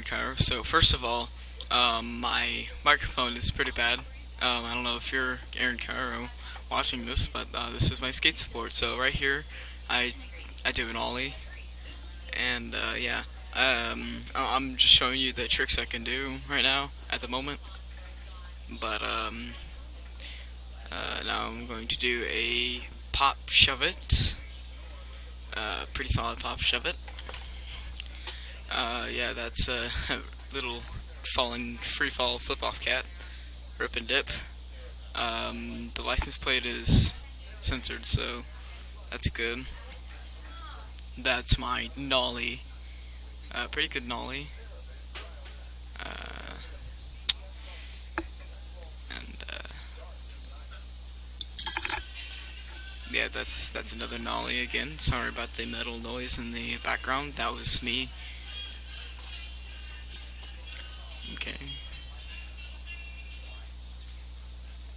Kyro. So first of all, my microphone is pretty bad. I don't know if you're Aaron Kyro watching this, but this is my skateboard. So right here, I I do an ollie, and yeah, I'm just showing you the tricks I can do right now at the moment. But now I'm going to do a pop shove it, pretty solid pop shove it. Yeah, that's a little falling free fall flip off cat, rip and dip. The license plate is censored, so that's good. That's my nollie, pretty good nollie. Uh, and yeah, that's another nollie again. Sorry about the metal noise in the background. That was me. Okay.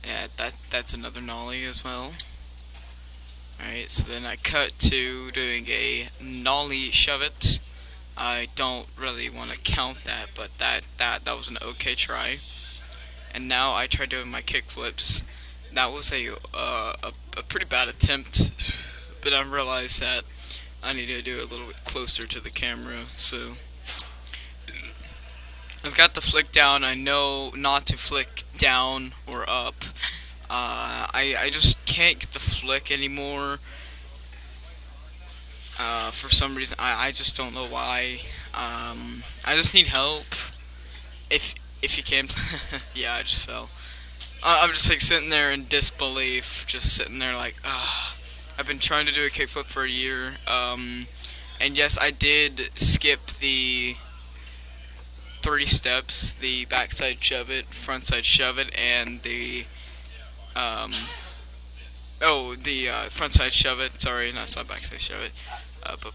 Yeah, that's another nollie as well. Alright, so then I cut to doing a nollie shove it. I don't really want to count that, but that was an okay try. And now I try doing my kickflips. That was a pretty bad attempt, but I realized that I need to do it a little bit closer to the camera. So I've got the flick down. I know not to flick down or up. I just can't get the flick anymore. For some reason, I just don't know why. I just need help. If if you can, yeah, I just fell. I'm just like sitting there in disbelief, just sitting there like, ah. I've been trying to do a kickflip for a year. And yes, I did skip the 3 steps: the backside shove it, frontside shove it, and the um, frontside shove it. Sorry, not backside shove it. But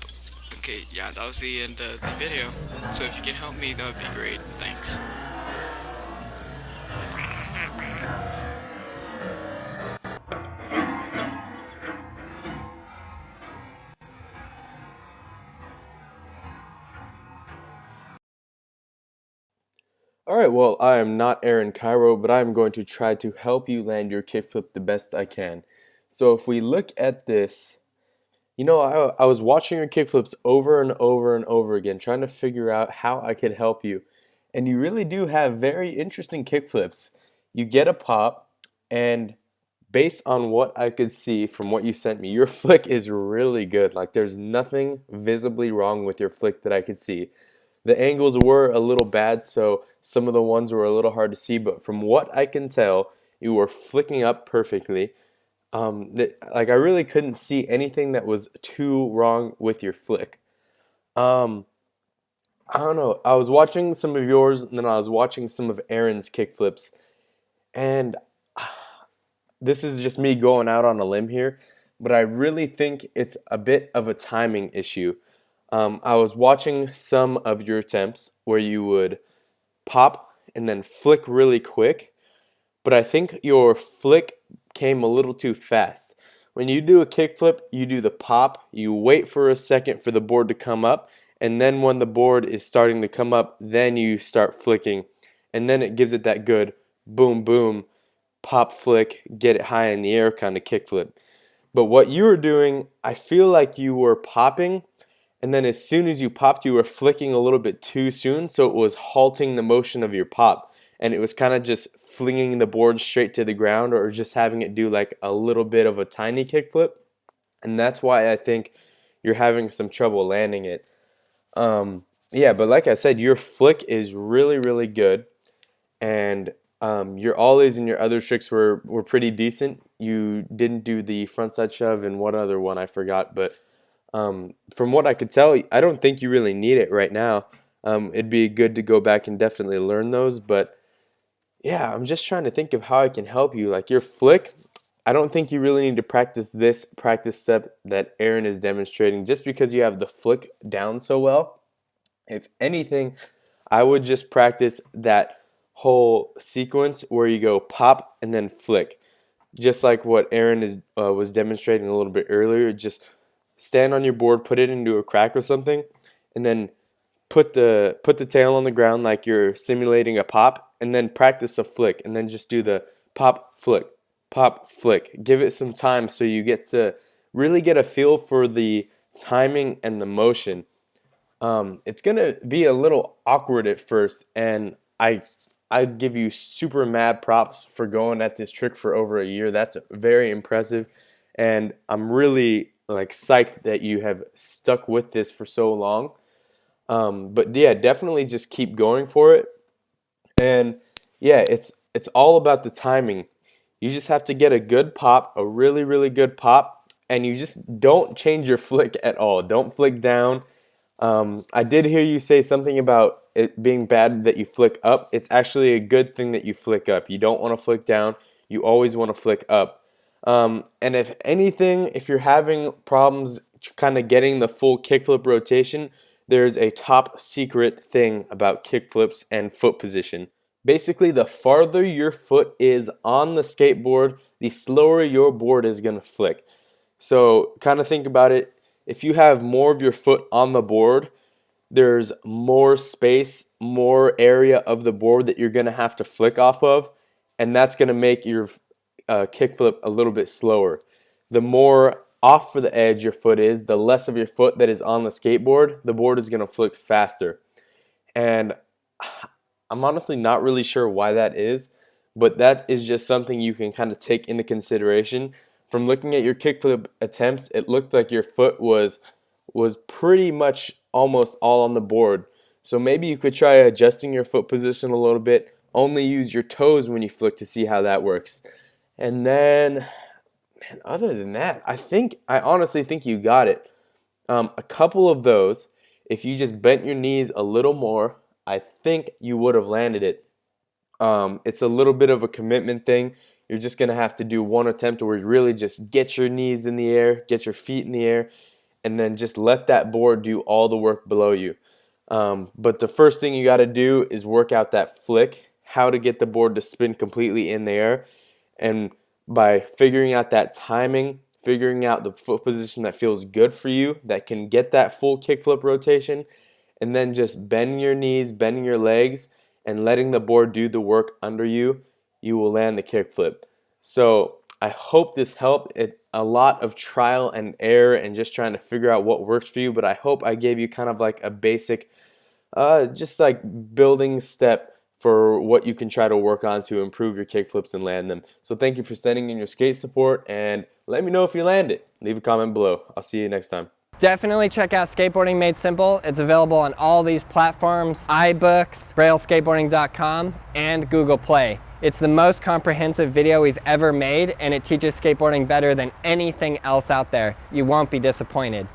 okay, yeah, that was the end of the video. So if you can help me, that would be great. Thanks. Alright, well, I am not Aaron Kyro, but I'm going to try to help you land your kickflip the best I can. So if we look at this, I was watching your kickflips over and over and over again, trying to figure out how I could help you. And you really do have very interesting kickflips. You get a pop, and based on what I could see from what you sent me, your flick is really good. Like, there's nothing visibly wrong with your flick that I could see. The angles were a little bad, so some of the ones were a little hard to see, but from what I can tell, you were flicking up perfectly. Like, I really couldn't see anything that was too wrong with your flick. Um, I don't know. I was watching some of yours, and then I was watching some of Aaron's kickflips, and this is just me going out on a limb here, but I really think it's a bit of a timing issue. I was watching some of your attempts where you would pop and then flick really quick, but I think your flick came a little too fast. When you do a kickflip, you do the pop, you wait for a second for the board to come up, and then when the board is starting to come up, then you start flicking, and then it gives it that good boom boom pop flick, get it high in the air kind of kickflip. But what you were doing, I feel like you were popping, and then as soon as you popped, you were flicking a little bit too soon, so it was halting the motion of your pop. And it was kind of just flinging the board straight to the ground, or just having it do like a little bit of a tiny kickflip. And that's why I think you're having some trouble landing it. Yeah, but like I said, your flick is really, really good. And your ollies and your other tricks were pretty decent. You didn't do the frontside shove and one other one I forgot, but from what I could tell, I don't think you really need it right now. It'd be good to go back and definitely learn those, but yeah, I'm just trying to think of how I can help you. Like your flick, I don't think you really need to practice this practice step that Aaron is demonstrating just because you have the flick down so well. If anything, I would just practice that whole sequence where you go pop and then flick, just like what Aaron was demonstrating a little bit earlier. Just stand on your board, put it into a crack or something, and then put the tail on the ground like you're simulating a pop, and then practice a flick, and then just do the pop, flick, pop, flick. Give it some time so you get to really get a feel for the timing and the motion. It's gonna be a little awkward at first, and I'd give you super mad props for going at this trick for over a year. That's very impressive, and I'm really like psyched that you have stuck with this for so long. But yeah, definitely just keep going for it. And yeah, it's all about the timing. You just have to get a good pop, a really, really good pop, and you just don't change your flick at all. Don't flick down. I did hear you say something about it being bad that you flick up. It's actually a good thing that you flick up. You don't want to flick down. You always want to flick up. And if anything, if you're having problems kind of getting the full kickflip rotation, there's a top secret thing about kickflips and foot position. Basically, the farther your foot is on the skateboard, the slower your board is going to flick. So kind of think about it. If you have more of your foot on the board, there's more space, more area of the board that you're going to have to flick off of, and that's going to make your kickflip a little bit slower. The more off for the edge your foot is, the less of your foot that is on the skateboard, the board is going to flick faster. And I'm honestly not really sure why that is, but that is just something you can kind of take into consideration. From looking at your kickflip attempts, it looked like your foot was pretty much almost all on the board. So maybe you could try adjusting your foot position a little bit. Only use your toes when you flick to see how that works. And then, man, other than that, I honestly think you got it. A couple of those, if you just bent your knees a little more, I think you would have landed it. It's a little bit of a commitment thing. You're just going to have to do one attempt where you really just get your knees in the air, get your feet in the air, and then just let that board do all the work below you. But the first thing you got to do is work out that flick, how to get the board to spin completely in the air. And by figuring out that timing, figuring out the foot position that feels good for you, that can get that full kickflip rotation, and then just bending your knees, bending your legs, and letting the board do the work under you, you will land the kickflip. So I hope this helped. A lot of trial and error and just trying to figure out what works for you, but I hope I gave you kind of like a basic, just like building step for what you can try to work on to improve your kickflips and land them. So thank you for sending in your skate support, and let me know if you land it. Leave a comment below. I'll see you next time. Definitely check out Skateboarding Made Simple. It's available on all these platforms, iBooks, BrailleSkateboarding.com, and Google Play. It's the most comprehensive video we've ever made, and it teaches skateboarding better than anything else out there. You won't be disappointed.